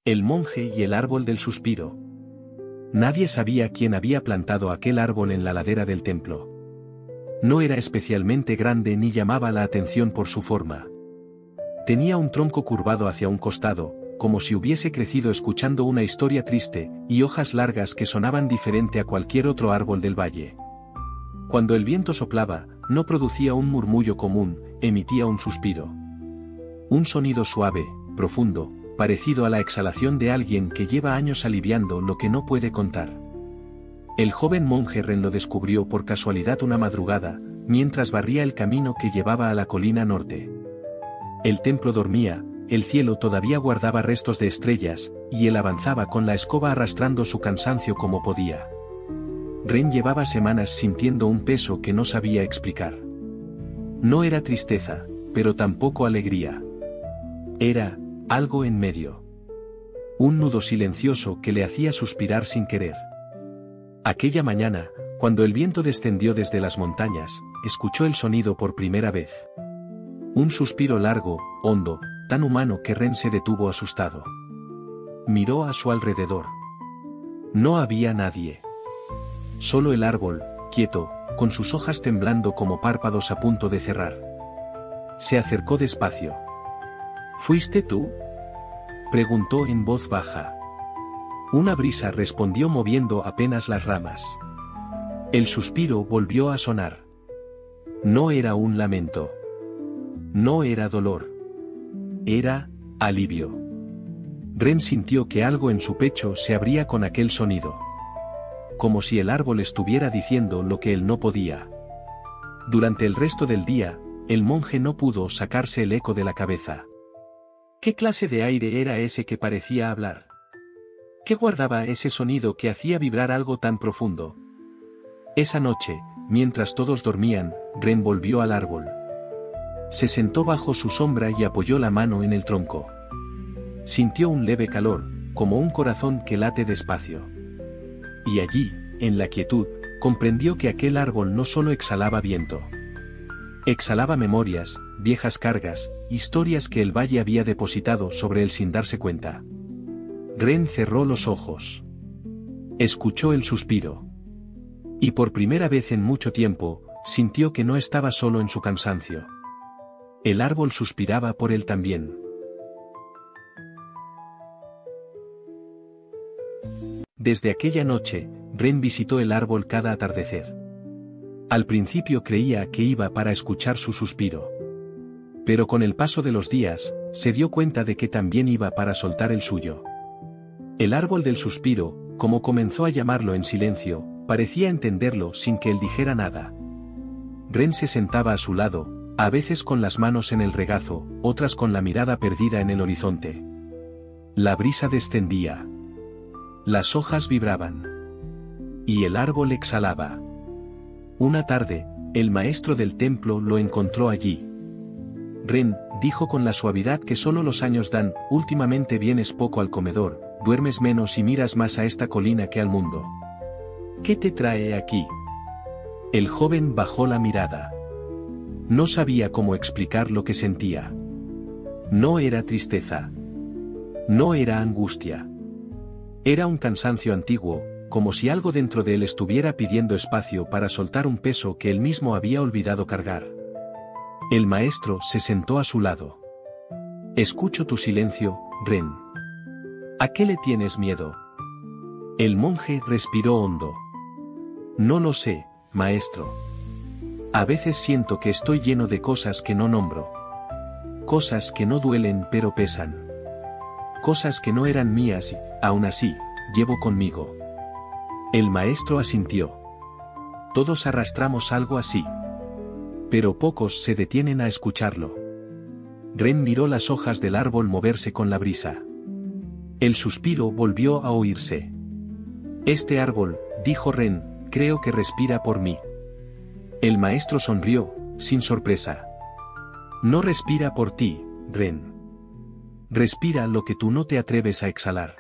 El monje y el árbol del suspiro. Nadie sabía quién había plantado aquel árbol en la ladera del templo. No era especialmente grande ni llamaba la atención por su forma. Tenía un tronco curvado hacia un costado, como si hubiese crecido escuchando una historia triste, y hojas largas que sonaban diferente a cualquier otro árbol del valle. Cuando el viento soplaba, no producía un murmullo común, emitía un suspiro. Un sonido suave, profundo, parecido a la exhalación de alguien que lleva años aliviando lo que no puede contar. El joven monje Ren lo descubrió por casualidad una madrugada, mientras barría el camino que llevaba a la colina norte. El templo dormía, el cielo todavía guardaba restos de estrellas, y él avanzaba con la escoba arrastrando su cansancio como podía. Ren llevaba semanas sintiendo un peso que no sabía explicar. No era tristeza, pero tampoco alegría. Era algo en medio. Un nudo silencioso que le hacía suspirar sin querer. Aquella mañana, cuando el viento descendió desde las montañas, escuchó el sonido por primera vez. Un suspiro largo, hondo, tan humano que Ren se detuvo asustado. Miró a su alrededor. No había nadie. Solo el árbol, quieto, con sus hojas temblando como párpados a punto de cerrar. Se acercó despacio. ¿Fuiste tú?, preguntó en voz baja. Una brisa respondió moviendo apenas las ramas. El suspiro volvió a sonar. No era un lamento. No era dolor. Era alivio. Ren sintió que algo en su pecho se abría con aquel sonido. Como si el árbol estuviera diciendo lo que él no podía. Durante el resto del día, el monje no pudo sacarse el eco de la cabeza. ¿Qué clase de aire era ese que parecía hablar? ¿Qué guardaba ese sonido que hacía vibrar algo tan profundo? Esa noche, mientras todos dormían, Ren volvió al árbol. Se sentó bajo su sombra y apoyó la mano en el tronco. Sintió un leve calor, como un corazón que late despacio. Y allí, en la quietud, comprendió que aquel árbol no solo exhalaba viento. Exhalaba memorias, viejas cargas, historias que el valle había depositado sobre él sin darse cuenta. Ren cerró los ojos. Escuchó el suspiro. Y por primera vez en mucho tiempo, sintió que no estaba solo en su cansancio. El árbol suspiraba por él también. Desde aquella noche, Ren visitó el árbol cada atardecer. Al principio creía que iba para escuchar su suspiro. Pero con el paso de los días, se dio cuenta de que también iba para soltar el suyo. El árbol del suspiro, como comenzó a llamarlo en silencio, parecía entenderlo sin que él dijera nada. Ren se sentaba a su lado, a veces con las manos en el regazo, otras con la mirada perdida en el horizonte. La brisa descendía. Las hojas vibraban. Y el árbol exhalaba. Una tarde, el maestro del templo lo encontró allí. Ren, dijo con la suavidad que solo los años dan, últimamente vienes poco al comedor, duermes menos y miras más a esta colina que al mundo. ¿Qué te trae aquí? El joven bajó la mirada. No sabía cómo explicar lo que sentía. No era tristeza. No era angustia. Era un cansancio antiguo, como si algo dentro de él estuviera pidiendo espacio para soltar un peso que él mismo había olvidado cargar. El maestro se sentó a su lado. Escucho tu silencio, Ren. ¿A qué le tienes miedo? El monje respiró hondo. No lo sé, maestro. A veces siento que estoy lleno de cosas que no nombro. Cosas que no duelen pero pesan. Cosas que no eran mías y, aún así, llevo conmigo. El maestro asintió. Todos arrastramos algo así. Pero pocos se detienen a escucharlo. Ren miró las hojas del árbol moverse con la brisa. El suspiro volvió a oírse. Este árbol, dijo Ren, creo que respira por mí. El maestro sonrió, sin sorpresa. No respira por ti, Ren. Respira lo que tú no te atreves a exhalar.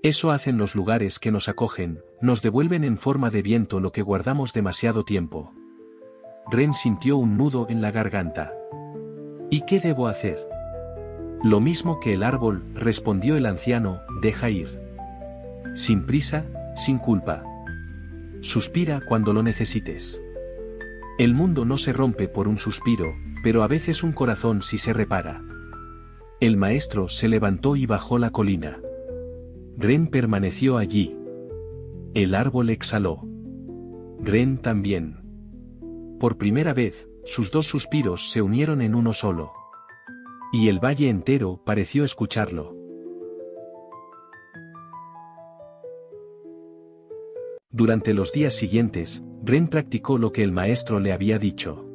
Eso hacen los lugares que nos acogen, nos devuelven en forma de viento lo que guardamos demasiado tiempo. Ren sintió un nudo en la garganta. ¿Y qué debo hacer? Lo mismo que el árbol, respondió el anciano, deja ir. Sin prisa, sin culpa. Suspira cuando lo necesites. El mundo no se rompe por un suspiro, pero a veces un corazón sí se repara. El maestro se levantó y bajó la colina. Ren permaneció allí. El árbol exhaló. Ren también. Por primera vez, sus dos suspiros se unieron en uno solo. Y el valle entero pareció escucharlo. Durante los días siguientes, Ren practicó lo que el maestro le había dicho.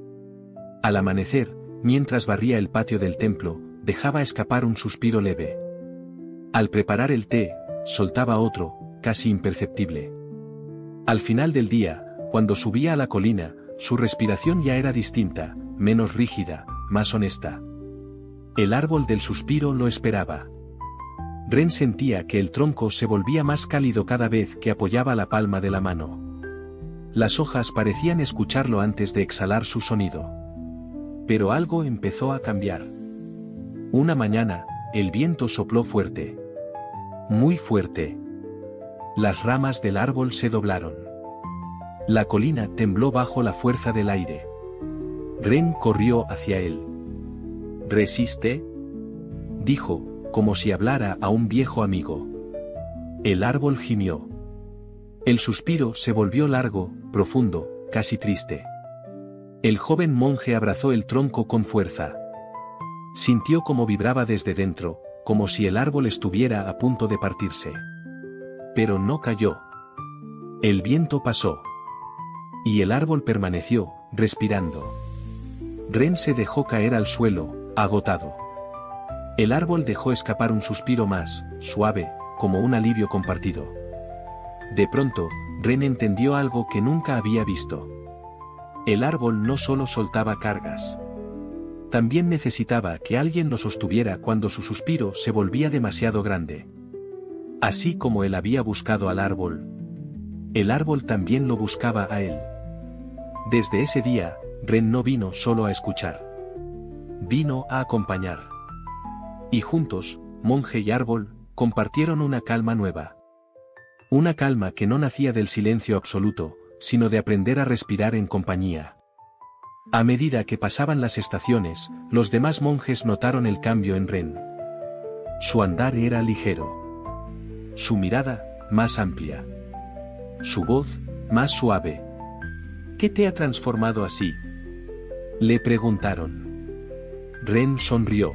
Al amanecer, mientras barría el patio del templo, dejaba escapar un suspiro leve. Al preparar el té, soltaba otro, casi imperceptible. Al final del día, cuando subía a la colina, su respiración ya era distinta, menos rígida, más honesta. El árbol del suspiro lo esperaba. Ren sentía que el tronco se volvía más cálido cada vez que apoyaba la palma de la mano. Las hojas parecían escucharlo antes de exhalar su sonido. Pero algo empezó a cambiar. Una mañana, el viento sopló fuerte. Muy fuerte. Las ramas del árbol se doblaron. La colina tembló bajo la fuerza del aire. Ren corrió hacia él. ¿Resiste?, dijo, como si hablara a un viejo amigo. El árbol gimió. El suspiro se volvió largo, profundo, casi triste. El joven monje abrazó el tronco con fuerza. Sintió cómo vibraba desde dentro, como si el árbol estuviera a punto de partirse. Pero no cayó. El viento pasó. Y el árbol permaneció, respirando. Ren se dejó caer al suelo, agotado. El árbol dejó escapar un suspiro más, suave, como un alivio compartido. De pronto, Ren entendió algo que nunca había visto. El árbol no solo soltaba cargas. También necesitaba que alguien lo sostuviera cuando su suspiro se volvía demasiado grande. Así como él había buscado al árbol, el árbol también lo buscaba a él. Desde ese día, Ren no vino solo a escuchar. Vino a acompañar. Y juntos, monje y árbol, compartieron una calma nueva. Una calma que no nacía del silencio absoluto, sino de aprender a respirar en compañía. A medida que pasaban las estaciones, los demás monjes notaron el cambio en Ren. Su andar era ligero. Su mirada, más amplia. Su voz, más suave. ¿Qué te ha transformado así?, le preguntaron. Ren sonrió.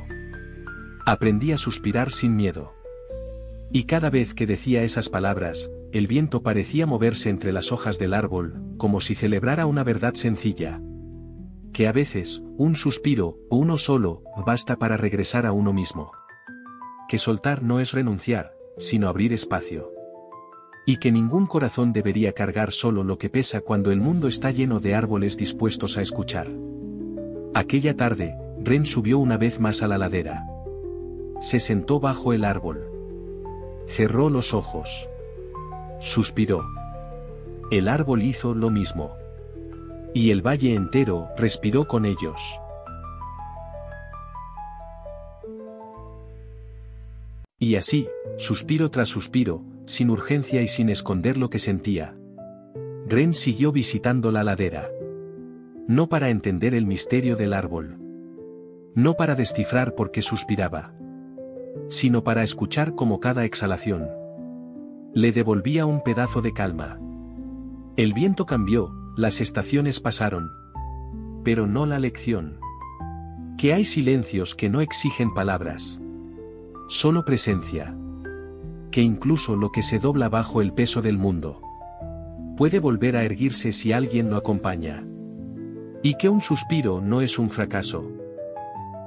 Aprendí a suspirar sin miedo. Y cada vez que decía esas palabras, el viento parecía moverse entre las hojas del árbol, como si celebrara una verdad sencilla. Que a veces, un suspiro, o uno solo, basta para regresar a uno mismo. Que soltar no es renunciar, sino abrir espacio. Y que ningún corazón debería cargar solo lo que pesa cuando el mundo está lleno de árboles dispuestos a escuchar. Aquella tarde, Ren subió una vez más a la ladera. Se sentó bajo el árbol. Cerró los ojos. Suspiró. El árbol hizo lo mismo. Y el valle entero respiró con ellos. Y así, suspiro tras suspiro, sin urgencia y sin esconder lo que sentía, Ren siguió visitando la ladera. No para entender el misterio del árbol. No para descifrar por qué suspiraba. Sino para escuchar cómo cada exhalación le devolvía un pedazo de calma. El viento cambió, las estaciones pasaron. Pero no la lección. Que hay silencios que no exigen palabras. Solo presencia. Que incluso lo que se dobla bajo el peso del mundo puede volver a erguirse si alguien lo acompaña. Y que un suspiro no es un fracaso,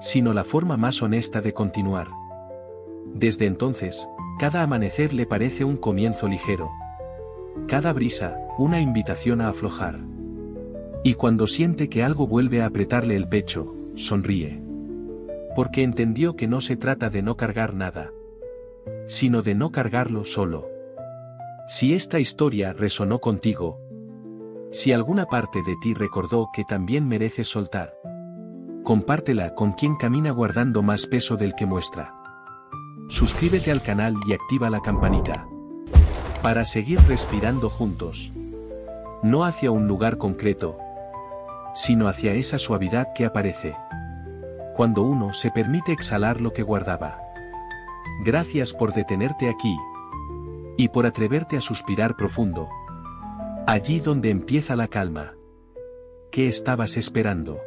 sino la forma más honesta de continuar. Desde entonces, cada amanecer le parece un comienzo ligero. Cada brisa, una invitación a aflojar. Y cuando siente que algo vuelve a apretarle el pecho, sonríe. Porque entendió que no se trata de no cargar nada, sino de no cargarlo solo. Si esta historia resonó contigo, si alguna parte de ti recordó que también mereces soltar, Compártela con quien camina guardando más peso del que muestra. Suscríbete al canal y activa la campanita. Para seguir respirando juntos. No hacia un lugar concreto, sino hacia esa suavidad que aparece cuando uno se permite exhalar lo que guardaba. Gracias por detenerte aquí. Y por atreverte a suspirar profundo. Allí donde empieza la calma. ¿Qué estabas esperando?